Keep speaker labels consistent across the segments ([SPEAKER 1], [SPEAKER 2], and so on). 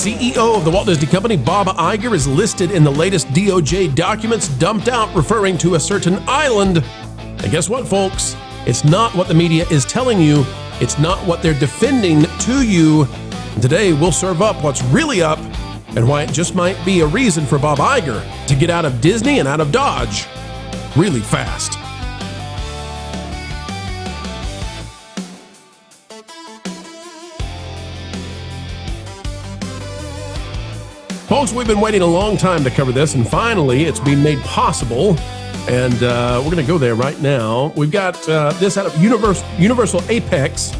[SPEAKER 1] CEO of the Walt Disney Company, Bob Iger, is listed in the latest DOJ documents dumped out referring to a certain island. And guess what, folks? It's not what the media is telling you. It's not what they're defending to you. And today, we'll serve up what's really up and why it just might be a reason for Bob Iger to get out of Disney and out of Dodge really fast. Folks, we've been waiting a long time to cover this, and finally it's been made possible, and we're going to go there right now. We've got this out of Universal Apex.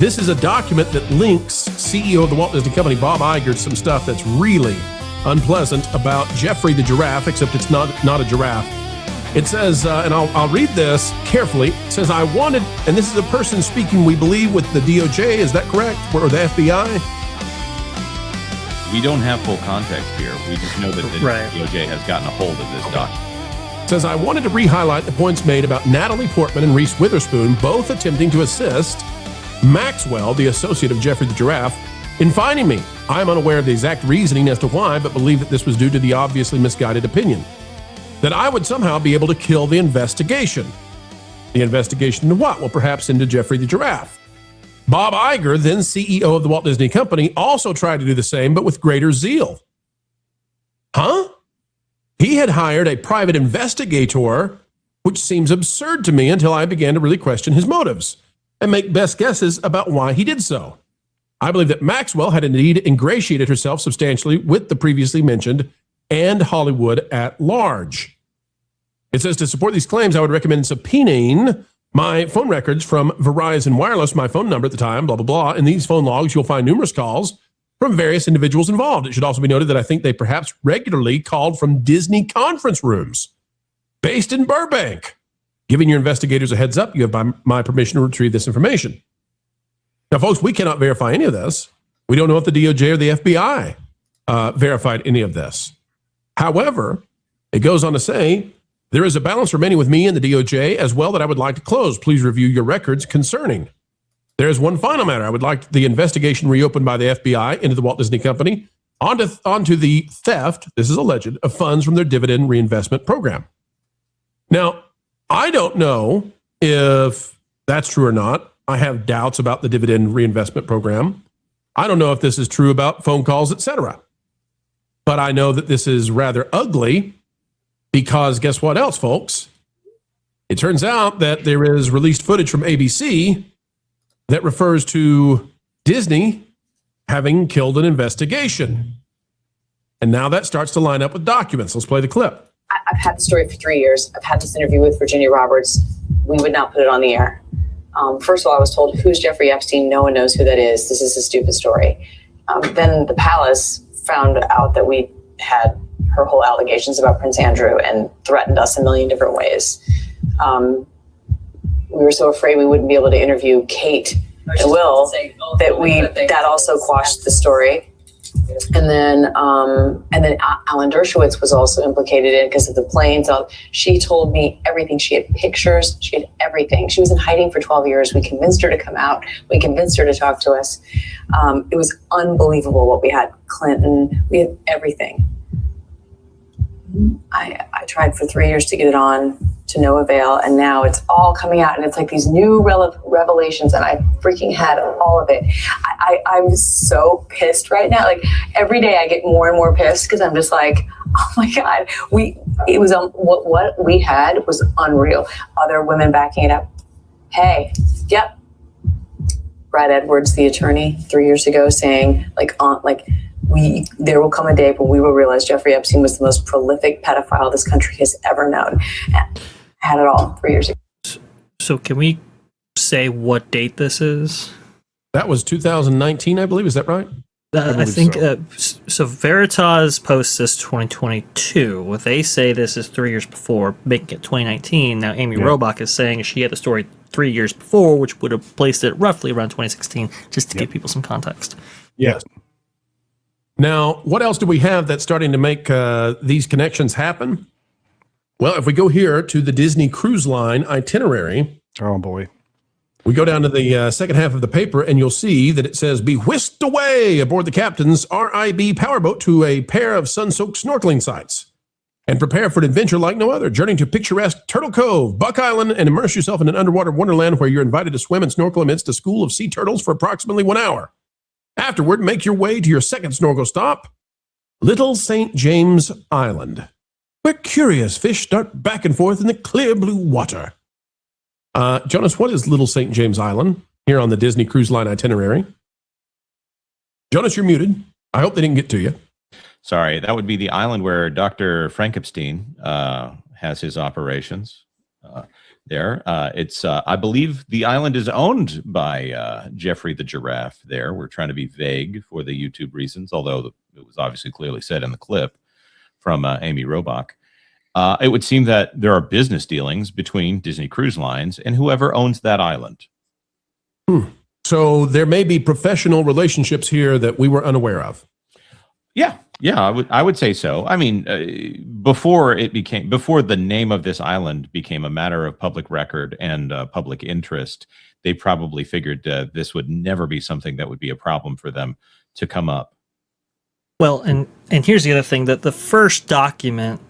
[SPEAKER 1] This is a document that links CEO of the Walt Disney Company, Bob Iger, to some stuff that's really unpleasant about Jeffrey the giraffe, except it's not a giraffe. It says, and I'll read this carefully, it says, I wanted, and this is a person speaking, we believe, with the DOJ, is that correct? Or the FBI?
[SPEAKER 2] We don't have full context here. We just know that the DOJ has gotten a hold of this document.
[SPEAKER 1] It says, I wanted to re-highlight the points made about Natalie Portman and Reese Witherspoon, both attempting to assist Maxwell, the associate of Jeffrey the giraffe, in finding me. I am unaware of the exact reasoning as to why, but believe that this was due to the obviously misguided opinion that I would somehow be able to kill the investigation. The investigation into what? Well, perhaps into Jeffrey the giraffe. Bob Iger, then CEO of the Walt Disney Company, also tried to do the same, but with greater zeal. Huh? He had hired a private investigator, which seems absurd to me until I began to really question his motives and make best guesses about why he did so. I believe that Maxwell had indeed ingratiated herself substantially with the previously mentioned and Hollywood at large. It says, to support these claims, I would recommend subpoenaing my phone records from Verizon Wireless, my phone number at the time, blah, blah, blah. In these phone logs, you'll find numerous calls from various individuals involved. It should also be noted that I think they perhaps regularly called from Disney conference rooms based in Burbank. Giving your investigators a heads up, you have my permission to retrieve this information. Now, folks, we cannot verify any of this. We don't know if the DOJ or the FBI verified any of this. However, it goes on to say, there is a balance remaining with me and the DOJ as well that I would like to close. Please review your records concerning. There is one final matter. I would like the investigation reopened by the FBI into the Walt Disney Company onto the theft, this is alleged, of funds from their dividend reinvestment program. Now, I don't know if that's true or not. I have doubts about the dividend reinvestment program. I don't know if this is true about phone calls, etc. But I know that this is rather ugly. Because guess what else, folks? It turns out that there is released footage from ABC that refers to Disney having killed an investigation. And now that starts to line up with documents. Let's play the clip.
[SPEAKER 3] I've had the story for 3 years. I've had this interview with Virginia Roberts. We would not put it on the air. First of all, I was told, who's Jeffrey Epstein? No one knows who that is. This is a stupid story. Then the palace found out that we had her whole allegations about Prince Andrew and threatened us a million different ways. We were so afraid we wouldn't be able to interview Kate and Will that also quashed the story. And then Alan Dershowitz was also implicated in because of the planes. She told me everything. She had pictures. She had everything. She was in hiding for 12 years. We convinced her to come out. We convinced her to talk to us. It was unbelievable what we had. Clinton, we had everything. I tried for 3 years to get it on, to no avail, and now it's all coming out, and it's like these new revelations, and I freaking had all of it. I'm so pissed right now. Like every day I get more and more pissed because I'm just like, oh my God, what we had was unreal. Other women backing it up. Hey, yep. Brad Edwards, the attorney, 3 years ago saying there will come a day when we will realize Jeffrey Epstein was the most prolific pedophile this country has ever known. And had it all 3 years ago.
[SPEAKER 4] So can we say what date this is?
[SPEAKER 1] That was 2019, I believe. Is that right?
[SPEAKER 4] I think so. Veritas posts this 2022. What they say this is 3 years before, making it 2019. Now Amy Robach is saying she had the story 3 years before, which would have placed it roughly around 2016, just to give people some context.
[SPEAKER 1] Yes. Now, what else do we have that's starting to make these connections happen? Well, if we go here to the Disney Cruise Line itinerary.
[SPEAKER 5] Oh, boy.
[SPEAKER 1] We go down to the second half of the paper, and you'll see that it says, be whisked away aboard the captain's RIB powerboat to a pair of sun-soaked snorkeling sites and prepare for an adventure like no other. Journey to picturesque Turtle Cove, Buck Island, and immerse yourself in an underwater wonderland where you're invited to swim and snorkel amidst a school of sea turtles for approximately 1 hour. Afterward, make your way to your second snorkel stop, Little St. James Island, where curious fish dart back and forth in the clear blue water. Jonas, what is Little St. James Island here on the Disney Cruise Line itinerary? Jonas, you're muted. I hope they didn't get to you.
[SPEAKER 2] Sorry, that would be the island where Dr. Frank Epstein has his operations there. It's, I believe the island is owned by Jeffrey the Giraffe there. We're trying to be vague for the YouTube reasons, although it was obviously clearly said in the clip from Amy Robach. It would seem that there are business dealings between Disney Cruise Lines and whoever owns that island.
[SPEAKER 1] So there may be professional relationships here that we were unaware of.
[SPEAKER 2] Yeah, I would say so. I mean, before the name of this island became a matter of public record and public interest, they probably figured this would never be something that would be a problem for them to come up.
[SPEAKER 4] Well, and here's the other thing, that the first document,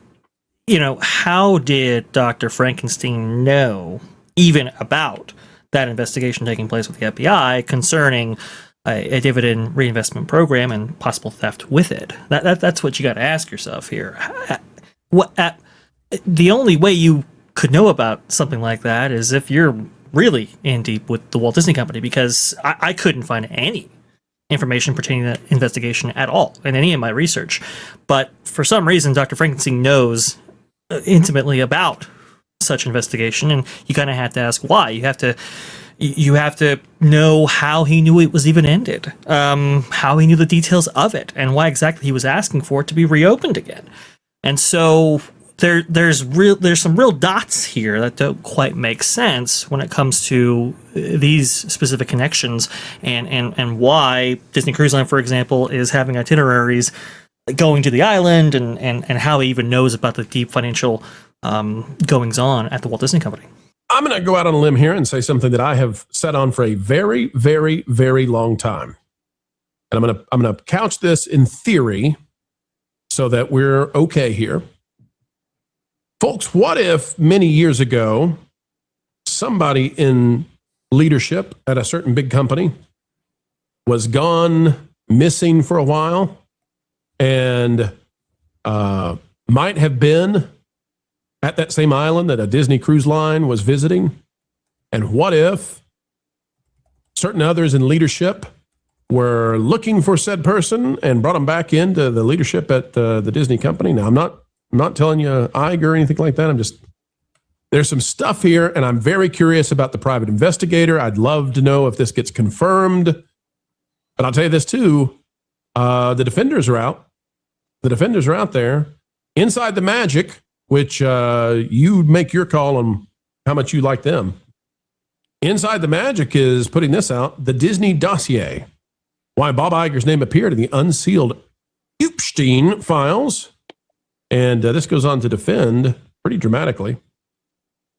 [SPEAKER 4] how did Dr. Frankenstein know even about that investigation taking place with the FBI concerning a dividend reinvestment program and possible theft with it? That's what you got to ask yourself here. The only way you could know about something like that is if you're really in deep with the Walt Disney Company, because I couldn't find any information pertaining to that investigation at all in any of my research. But for some reason, Dr. Frankenstein knows intimately about such investigation, and you kind of have to ask why. You have to know how he knew it was even ended, how he knew the details of it, and why exactly he was asking for it to be reopened again. And so there's some real dots here that don't quite make sense when it comes to these specific connections, and why Disney Cruise Line, for example, is having itineraries going to the island, and how he even knows about the deep financial goings on at the Walt Disney Company.
[SPEAKER 1] I'm going to go out on a limb here and say something that I have sat on for a very, very, very long time. And I'm going to couch this in theory so that we're okay here. Folks, what if many years ago, somebody in leadership at a certain big company was gone missing for a while and might have been at that same island that a Disney Cruise Line was visiting? And what if certain others in leadership were looking for said person and brought them back into the leadership at the Disney company? Now, I'm not telling you Iger or anything like that. There's some stuff here, and I'm very curious about the private investigator. I'd love to know if this gets confirmed. But I'll tell you this too, the defenders are out. The defenders are out there. Inside the Magic, which you make your call on how much you like them. Inside the Magic is putting this out, the Disney dossier. Why Bob Iger's name appeared in the unsealed Epstein files. And this goes on to defend pretty dramatically.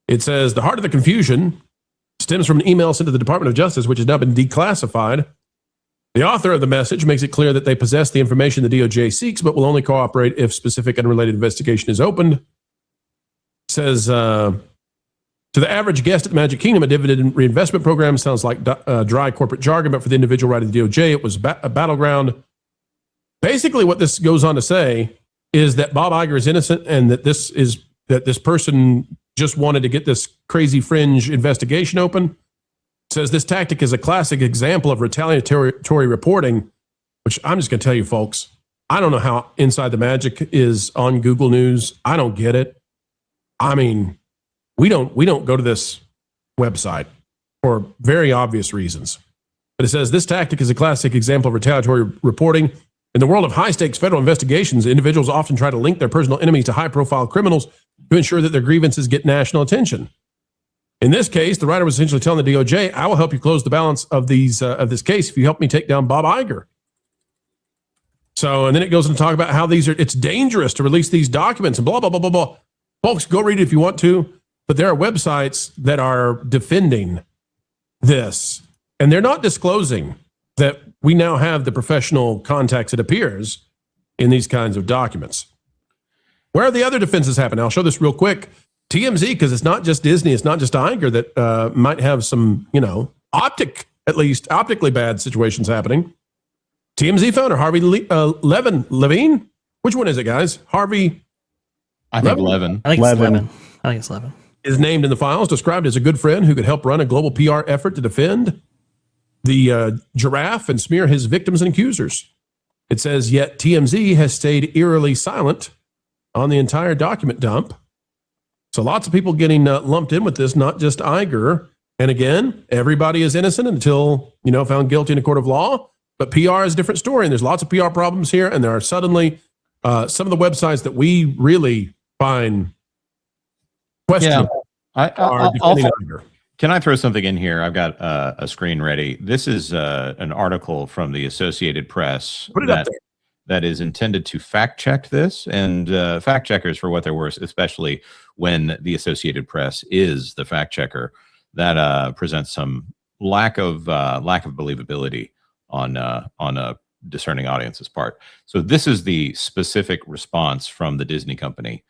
[SPEAKER 1] It says, the heart of the confusion stems from an email sent to the Department of Justice, which has now been declassified. The author of the message makes it clear that they possess the information the DOJ seeks, but will only cooperate if specific unrelated investigation is opened. It says, to the average guest at the Magic Kingdom, a dividend reinvestment program sounds like dry corporate jargon, but for the individual writing the DOJ, it was a battleground. Basically, what this goes on to say is that Bob Iger is innocent, and that this person just wanted to get this crazy fringe investigation open. It says this tactic is a classic example of retaliatory reporting, which I'm just going to tell you, folks, I don't know how Inside the Magic is on Google News. I don't get it. I mean, we don't go to this website for very obvious reasons. But it says this tactic is a classic example of retaliatory reporting. In the world of high-stakes federal investigations, individuals often try to link their personal enemies to high-profile criminals to ensure that their grievances get national attention. In this case, the writer was essentially telling the DOJ, I will help you close the balance of this case if you help me take down Bob Iger. So, and then it goes on to talk about how it's dangerous to release these documents and blah, blah, blah, blah, blah. Folks, go read it if you want to, but there are websites that are defending this, and they're not disclosing that we now have the professional contacts, it appears, in these kinds of documents. Where are the other defenses happening? I'll show this real quick. TMZ, because it's not just Disney, it's not just Iger that might have some, at least optically bad situations happening. TMZ founder Harvey Levine. Which one is it, guys? Harvey.
[SPEAKER 2] I think Levin.
[SPEAKER 4] I think it's Levin.
[SPEAKER 1] Is named in the files, described as a good friend who could help run a global PR effort to defend the giraffe and smear his victims and accusers. It says, yet TMZ has stayed eerily silent on the entire document dump. So lots of people getting lumped in with this, not just Iger. And again, everybody is innocent until, found guilty in a court of law. But PR is a different story. And there's lots of PR problems here. And there are suddenly some of the websites that we really find questionable.
[SPEAKER 2] Can I throw something in here? I've got a screen ready. This is an article from the Associated Press that is intended to fact check this, and fact checkers, for what they're worth, especially when the Associated Press is the fact checker, that presents some lack of believability on a discerning audience's part. So this is the specific response from the Disney company.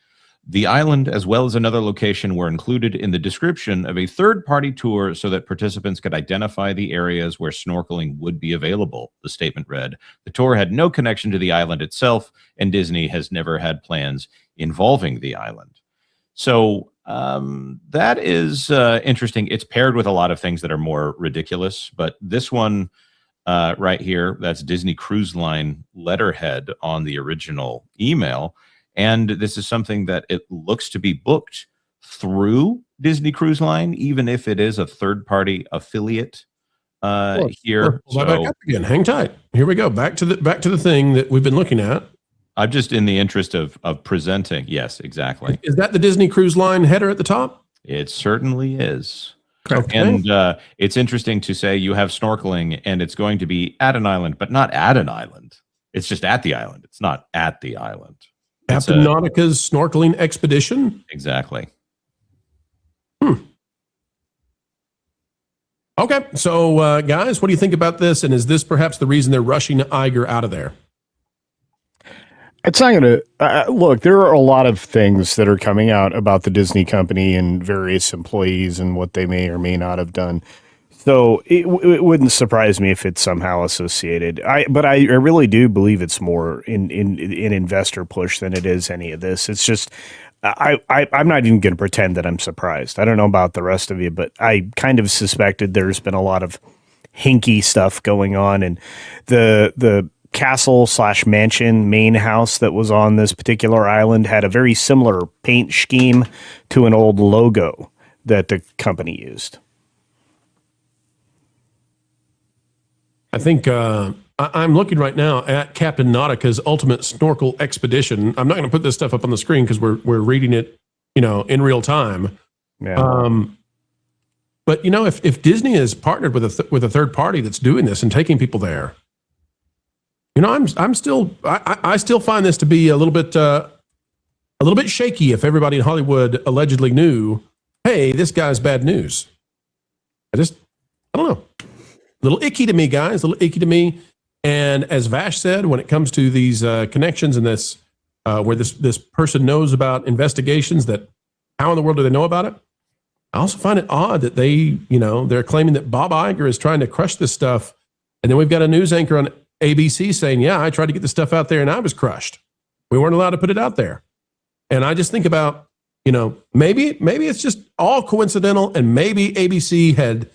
[SPEAKER 2] The island, as well as another location, were included in the description of a third-party tour so that participants could identify the areas where snorkeling would be available, the statement read. The tour had no connection to the island itself, and Disney has never had plans involving the island. So that is interesting. It's paired with a lot of things that are more ridiculous, but this one right here, that's Disney Cruise Line letterhead on the original email. And this is something that it looks to be booked through Disney Cruise Line, even if it is a third-party affiliate here.
[SPEAKER 1] So, back up again. Hang tight. Here we go. Back to the thing that we've been looking at.
[SPEAKER 2] I'm just in the interest of presenting. Yes, exactly.
[SPEAKER 1] Is that the Disney Cruise Line header at the top?
[SPEAKER 2] It certainly is.
[SPEAKER 1] Okay.
[SPEAKER 2] And it's interesting to say you have snorkeling, and it's going to be at an island, but not at an island. It's just at the island. It's not at the island.
[SPEAKER 1] Captain Nautica's snorkeling expedition?
[SPEAKER 2] Exactly.
[SPEAKER 1] Okay, so guys, what do you think about this? And is this perhaps the reason they're rushing Iger out of there?
[SPEAKER 5] It's not going to look. There are a lot of things that are coming out about the Disney company and various employees and what they may or may not have done. So it wouldn't surprise me if it's somehow associated. But I really do believe it's more in investor push than it is any of this. It's just I'm not even going to pretend that I'm surprised. I don't know about the rest of you, but I kind of suspected there's been a lot of hinky stuff going on, and the castle/mansion main house that was on this particular island had a very similar paint scheme to an old logo that the company used.
[SPEAKER 1] I think I'm looking right now at Captain Nautica's Ultimate Snorkel Expedition. I'm not going to put this stuff up on the screen because we're reading it, in real time.
[SPEAKER 5] Yeah.
[SPEAKER 1] But if Disney is partnered with a third party that's doing this and taking people there, I still find this to be a little bit shaky. If everybody in Hollywood allegedly knew, hey, this guy's bad news. I don't know. A little icky to me, guys. A little icky to me. And as Vash said, when it comes to these connections and this, where this person knows about investigations, that how in the world do they know about it? I also find it odd that they're claiming that Bob Iger is trying to crush this stuff, and then we've got a news anchor on ABC saying, "Yeah, I tried to get this stuff out there and I was crushed. We weren't allowed to put it out there." And I just think about, maybe it's just all coincidental, and maybe ABC had,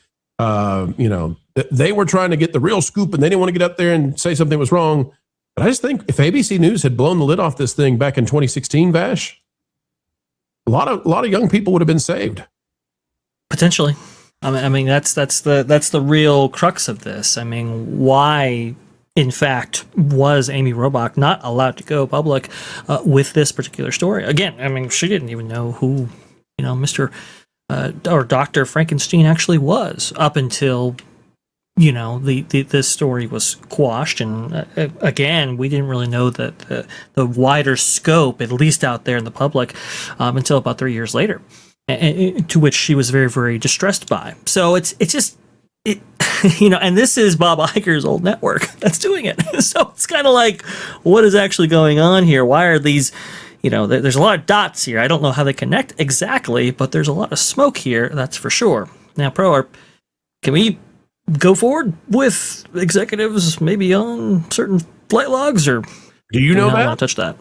[SPEAKER 1] they were trying to get the real scoop and they didn't want to get up there and say something was wrong. But I just think if ABC News had blown the lid off this thing back in 2016, Vash, a lot of young people would have been saved.
[SPEAKER 4] Potentially. I mean that's the real crux of this. I mean, why in fact was Amy Robach not allowed to go public with this particular story? Again, I mean, she didn't even know who, Mr. Or Dr. Frankenstein actually was up until, this story was quashed. And again, we didn't really know that the wider scope, at least out there in the public, until about 3 years later, to which she was very, very distressed by. So it's just, and this is Bob Iger's old network that's doing it. So it's kind of like, what is actually going on here? Why are these, there's a lot of dots here. I don't know how they connect exactly, but there's a lot of smoke here, that's for sure. Now, can we go forward with executives maybe on certain flight logs, or
[SPEAKER 1] do you know that?
[SPEAKER 4] Not touch that.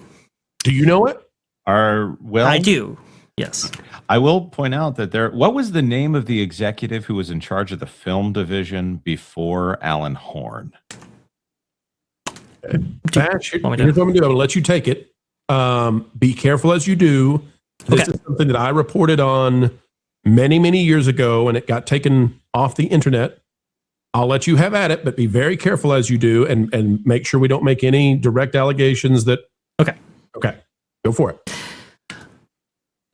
[SPEAKER 1] Do you know it?
[SPEAKER 4] I do. Yes.
[SPEAKER 2] I will point out that what was the name of the executive who was in charge of the film division before Alan Horn?
[SPEAKER 1] Vash, here's what I'm going to do. I'm going to let you take it. Be careful as you do. This is something that I reported on many, many years ago, and it got taken off the internet. I'll let you have at it, but be very careful as you do, and make sure we don't make any direct allegations that...
[SPEAKER 4] Okay.
[SPEAKER 1] Go for it.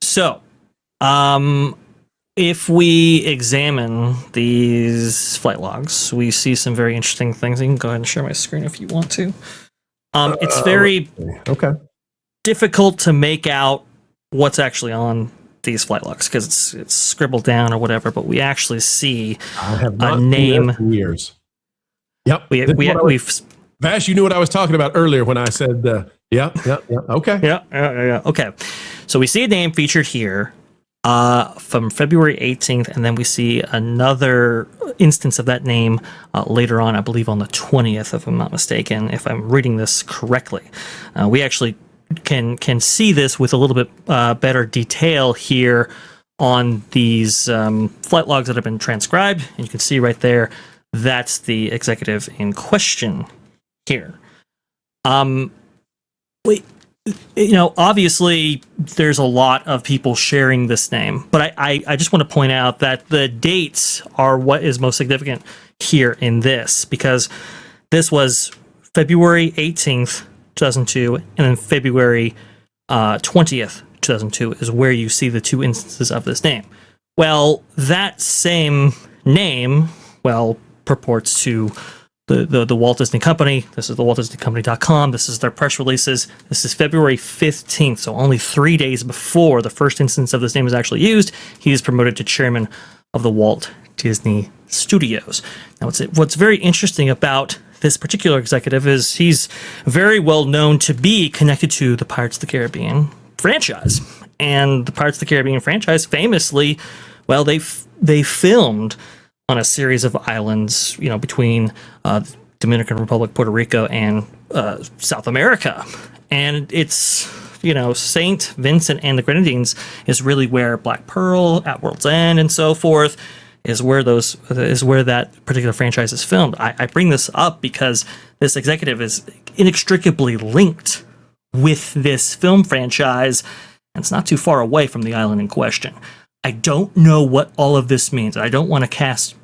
[SPEAKER 4] So, if we examine these flight logs, we see some very interesting things. You can go ahead and share my screen if you want to. It's very difficult to make out what's actually on these flight logs because it's scribbled down or whatever, but we actually see a name.
[SPEAKER 1] In years. Yep.
[SPEAKER 4] Vash,
[SPEAKER 1] you knew what I was talking about earlier when I said, okay.
[SPEAKER 4] Yeah. Okay. So we see a name featured here from February 18th, and then we see another instance of that name later on, I believe on the 20th, if I'm not mistaken, if I'm reading this correctly. We actually can see this with a little bit better detail here on these flight logs that have been transcribed, and you can see right there, that's the executive in question here. Obviously there's a lot of people sharing this name, but I just want to point out that the dates are what is most significant here in this, because this was February 18th, 2002, and then February 20th, 2002 is where you see the two instances of this name. Well, that same name, purports to the Walt Disney Company. This is the WaltDisneyCompany.com. This is their press releases. This is February 15th, so only 3 days before the first instance of this name is actually used. He is promoted to chairman of the Walt Disney Studios. Now, what's very interesting about this particular executive is he's very well known to be connected to the Pirates of the Caribbean franchise. And the Pirates of the Caribbean franchise famously, they filmed on a series of islands, between Dominican Republic, Puerto Rico, and South America. And it's, St. Vincent and the Grenadines is really where Black Pearl, At World's End, and so forth is where that particular franchise is filmed. I bring this up because this executive is inextricably linked with this film franchise, and it's not too far away from the island in question. I don't know what all of this means. I don't want to cast,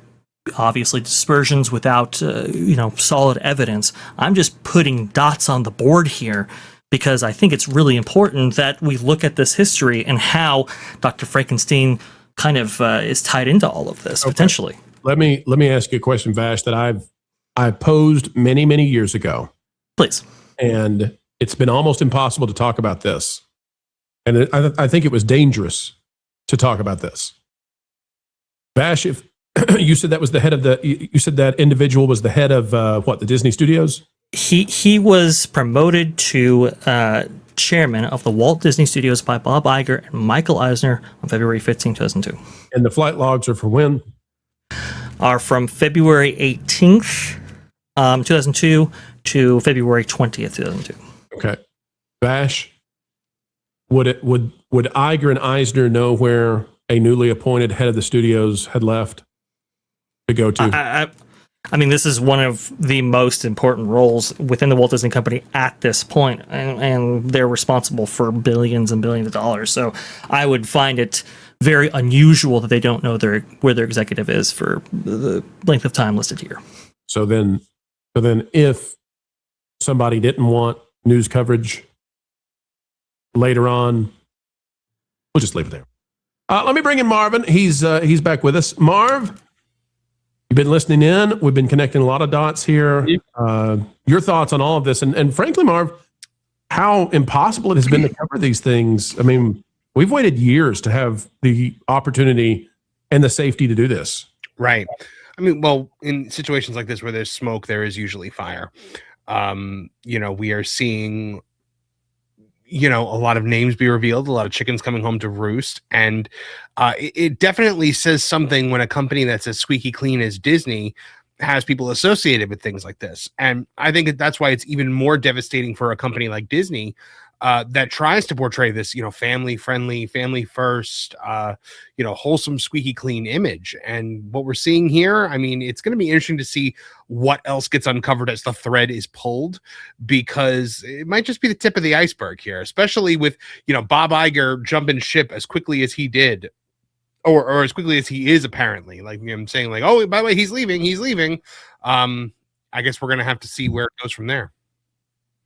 [SPEAKER 4] obviously, dispersions without, solid evidence. I'm just putting dots on the board here because I think it's really important that we look at this history and how Dr. Frankenstein kind of is tied into all of this, potentially.
[SPEAKER 1] Let me ask you a question, Vash, that I posed many, many years ago.
[SPEAKER 4] Please.
[SPEAKER 1] And it's been almost impossible to talk about this. And I think it was dangerous to talk about this. Vash, if you said that was the head of you said that individual was the head of the Disney Studios?
[SPEAKER 4] He was promoted to chairman of the Walt Disney Studios by Bob Iger and Michael Eisner on February 15, 2002.
[SPEAKER 1] And the flight logs are from when?
[SPEAKER 4] Are from February 18th, 2002 to February 20th, 2002.
[SPEAKER 1] Okay. Vash, would Iger and Eisner know where a newly appointed head of the studios had left to go to?
[SPEAKER 4] I mean, this is one of the most important roles within the Walt Disney Company at this point, and they're responsible for billions and billions of dollars. So I would find it very unusual that they don't know where their executive is for the length of time listed here.
[SPEAKER 1] So then if somebody didn't want news coverage later on, we'll just leave it there. Let me bring in Marvin. He's back with us. Marv, you've been listening in. We've been connecting a lot of dots here. Your thoughts on all of this, and frankly, Marv, how impossible it has been to cover these things. I mean, we've waited years to have the opportunity and the safety to do this.
[SPEAKER 6] Right. I mean, well, in situations like this where there's smoke, there is usually fire. We are seeing, a lot of names be revealed, a lot of chickens coming home to roost. And it definitely says something when a company that's as squeaky clean as Disney has people associated with things like this. And I think that's why it's even more devastating for a company like Disney that tries to portray this, family friendly, family first, wholesome, squeaky clean image. And what we're seeing here, I mean, it's going to be interesting to see what else gets uncovered as the thread is pulled, because it might just be the tip of the iceberg here, especially with, Bob Iger jumping ship as quickly as he did, or as quickly as he is apparently. Like, I'm saying, like, oh, by the way, he's leaving. I guess we're going to have to see where it goes from there.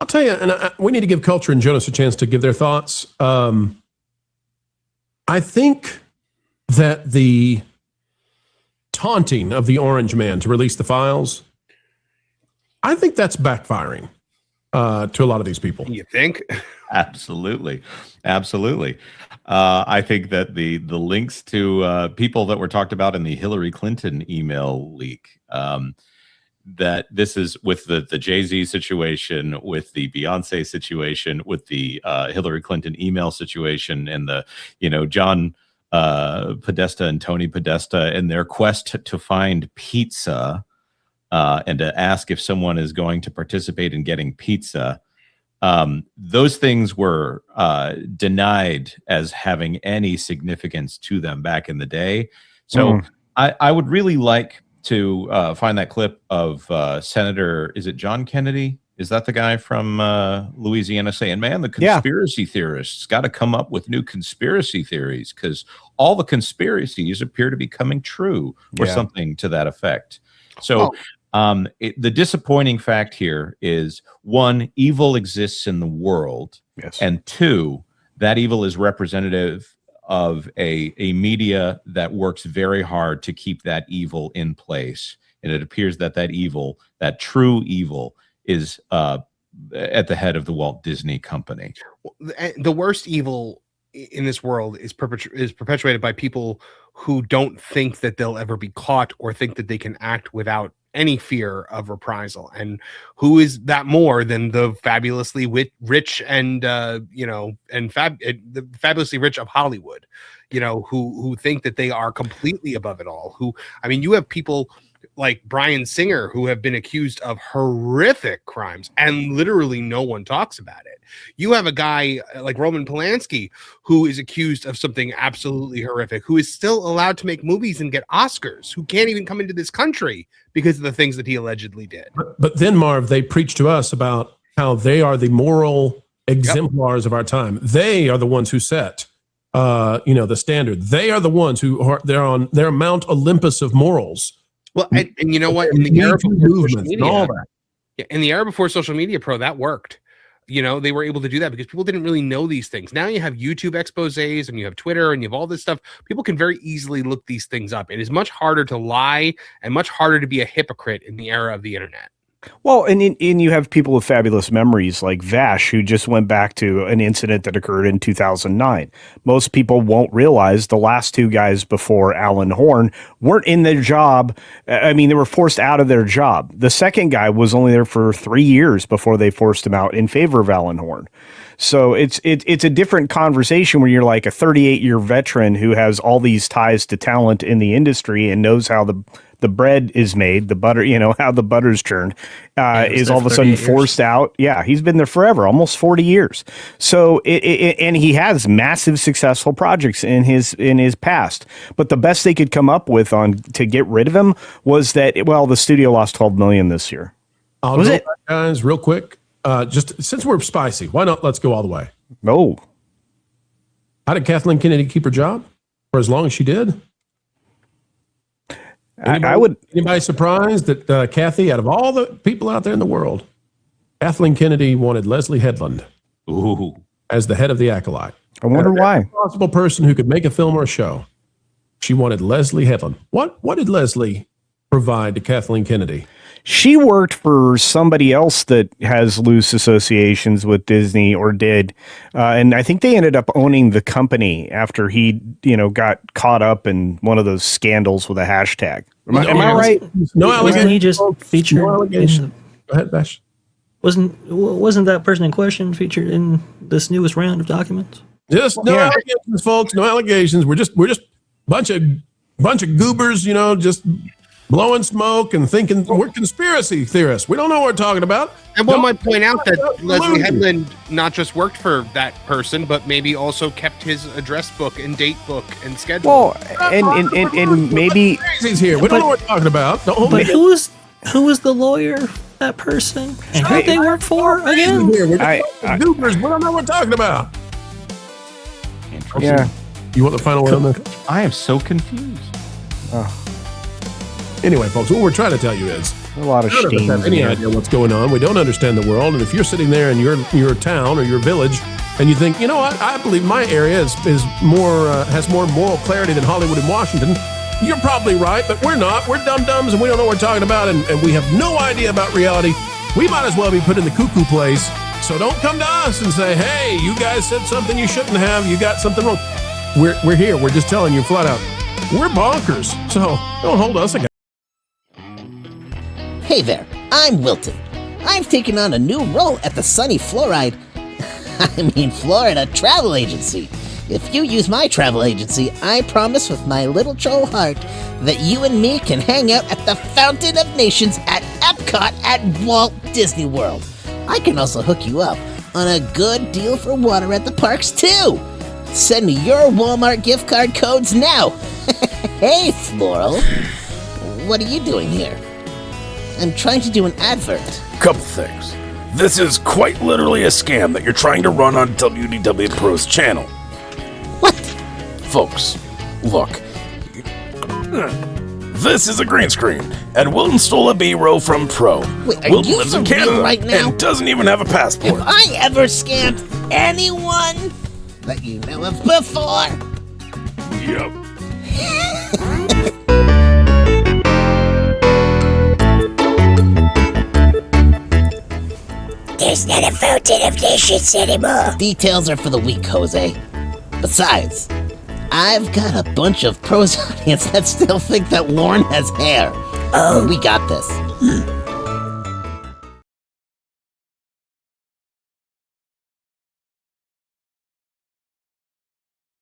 [SPEAKER 1] I'll tell you, and we need to give Culture and Jonas a chance to give their thoughts. I think that the taunting of the Orange Man to release the files, I think that's backfiring to a lot of these people.
[SPEAKER 6] You think?
[SPEAKER 2] Absolutely. I think that the links to people that were talked about in the Hillary Clinton email leak, that this is with the Jay-Z situation, with the Beyonce situation, with the Hillary Clinton email situation, and the, John Podesta and Tony Podesta and their quest to find pizza and to ask if someone is going to participate in getting pizza. Those things were denied as having any significance to them back in the day. So I would really like to find that clip of Senator, is it John Kennedy? Is that the guy from Louisiana saying, man, the conspiracy theorists got to come up with new conspiracy theories because all the conspiracies appear to be coming true, or something to that effect. So the disappointing fact here is, one, evil exists in the world.
[SPEAKER 5] Yes.
[SPEAKER 2] And two, that evil is representative of a media that works very hard to keep that evil in place. And it appears that evil, that true evil, is at the head of the Walt Disney Company.
[SPEAKER 6] The worst evil in this world is perpetuated by people who don't think that they'll ever be caught, or think that they can act without any fear of reprisal. And who is that more than the fabulously rich and the fabulously rich of Hollywood, who think that they are completely above it all. You have people like Bryan Singer who have been accused of horrific crimes and literally no one talks about it. You have a guy like Roman Polanski who is accused of something absolutely horrific, who is still allowed to make movies and get Oscars, who can't even come into this country because of the things that he allegedly did.
[SPEAKER 1] But then, Marv, they preach to us about how they are the moral exemplars of our time. They are the ones who set the standard. They are the ones who are on their Mount Olympus of morals.
[SPEAKER 6] Well, and you know what? In the era before social media,
[SPEAKER 1] all that.
[SPEAKER 6] In the era before social media, Pro, that worked. They were able to do that because people didn't really know these things. Now you have YouTube exposés and you have Twitter and you have all this stuff. People can very easily look these things up. It is much harder to lie and much harder to be a hypocrite in the era of the internet.
[SPEAKER 5] Well, and you have people with fabulous memories like Vash, who just went back to an incident that occurred in 2009. Most people won't realize the last two guys before Alan Horn weren't in their job. I mean, they were forced out of their job. The second guy was only there for 3 years before they forced him out in favor of Alan Horn. So it's a different conversation where you're like a 38-year veteran who has all these ties to talent in the industry and knows how the bread is made, the butter, how the butter's churned, is all of a sudden forced out. Yeah, he's been there forever, almost 40 years. So and he has massive successful projects in his past. But the best they could come up with to get rid of him was that, the studio lost $12 million this year.
[SPEAKER 1] Was it, guys, real quick? Just since we're spicy, why not? Let's go all the way.
[SPEAKER 5] No.
[SPEAKER 1] How did Kathleen Kennedy keep her job for as long as she did? Anybody surprised that Kathy, out of all the people out there in the world, Kathleen Kennedy wanted Leslie Headland as the head of the Acolyte?
[SPEAKER 5] I wonder why.
[SPEAKER 1] Every possible person who could make a film or a show, she wanted Leslie Headland. What did Leslie provide to Kathleen Kennedy?
[SPEAKER 5] She worked for somebody else that has loose associations with Disney, or did, and I think they ended up owning the company after he, got caught up in one of those scandals with a hashtag. Am I right?
[SPEAKER 1] No
[SPEAKER 4] Wasn't
[SPEAKER 1] allegations.
[SPEAKER 4] he just featured?
[SPEAKER 1] No allegations. Go ahead, Vash.
[SPEAKER 4] Wasn't that person in question featured in this newest round of documents?
[SPEAKER 1] Just no allegations, folks. No allegations. We're just bunch of goobers, just blowing smoke and thinking we're conspiracy theorists. We don't know what we're talking about.
[SPEAKER 6] And one might point out that Leslie Headland not just worked for that person, but maybe also kept his address book and date book and schedule.
[SPEAKER 5] Well, and maybe
[SPEAKER 1] Crazy's here. We don't know what we're talking about. Don't hold
[SPEAKER 4] But
[SPEAKER 1] me.
[SPEAKER 4] who was the lawyer, that person, and who they work for again?
[SPEAKER 1] Here. We're just goobers. We don't know what we're talking about.
[SPEAKER 5] yeah.
[SPEAKER 1] You want the final word on that?
[SPEAKER 2] I am so confused.
[SPEAKER 1] Anyway, folks, what we're trying to tell you is
[SPEAKER 5] A lot of
[SPEAKER 1] none of us
[SPEAKER 5] steam.
[SPEAKER 1] have any idea what's going on. We don't understand the world. And if you're sitting there in your town or your village and you think, I believe my area is more has more moral clarity than Hollywood and Washington, you're probably right, but we're not. We're dum-dums and we don't know what we're talking about, and we have no idea about reality. We might as well be put in the cuckoo place. So don't come to us and say, hey, you guys said something you shouldn't have. You got something wrong. We're here. We're just telling you flat out. We're bonkers. So don't hold us against.
[SPEAKER 7] Hey there, I'm Wilton. I've taken on a new role at the Sunny Florida travel agency. If you use my travel agency, I promise with my little troll heart that you and me can hang out at the Fountain of Nations at Epcot at Walt Disney World. I can also hook you up on a good deal for water at the parks too. Send me your Walmart gift card codes now. Hey, Floral. What are you doing here? I'm trying to do an advert.
[SPEAKER 8] Couple things. This is quite literally a scam that you're trying to run on WDW Pro's channel.
[SPEAKER 7] What?
[SPEAKER 8] Folks, look. This is a green screen, and Wilton stole a B-roll from Pro.
[SPEAKER 7] Wait, are
[SPEAKER 8] Wilton
[SPEAKER 7] you
[SPEAKER 8] lives in
[SPEAKER 7] for real
[SPEAKER 8] Canada
[SPEAKER 7] right now?
[SPEAKER 8] and doesn't even have a passport.
[SPEAKER 7] Have I ever scammed anyone that you know of before?
[SPEAKER 8] Yep.
[SPEAKER 7] There's not a Fountain of Nations anymore. Details are for the weak, Jose. Besides, I've got a bunch of pros audience that still think that Lauren has hair. Oh, we got this.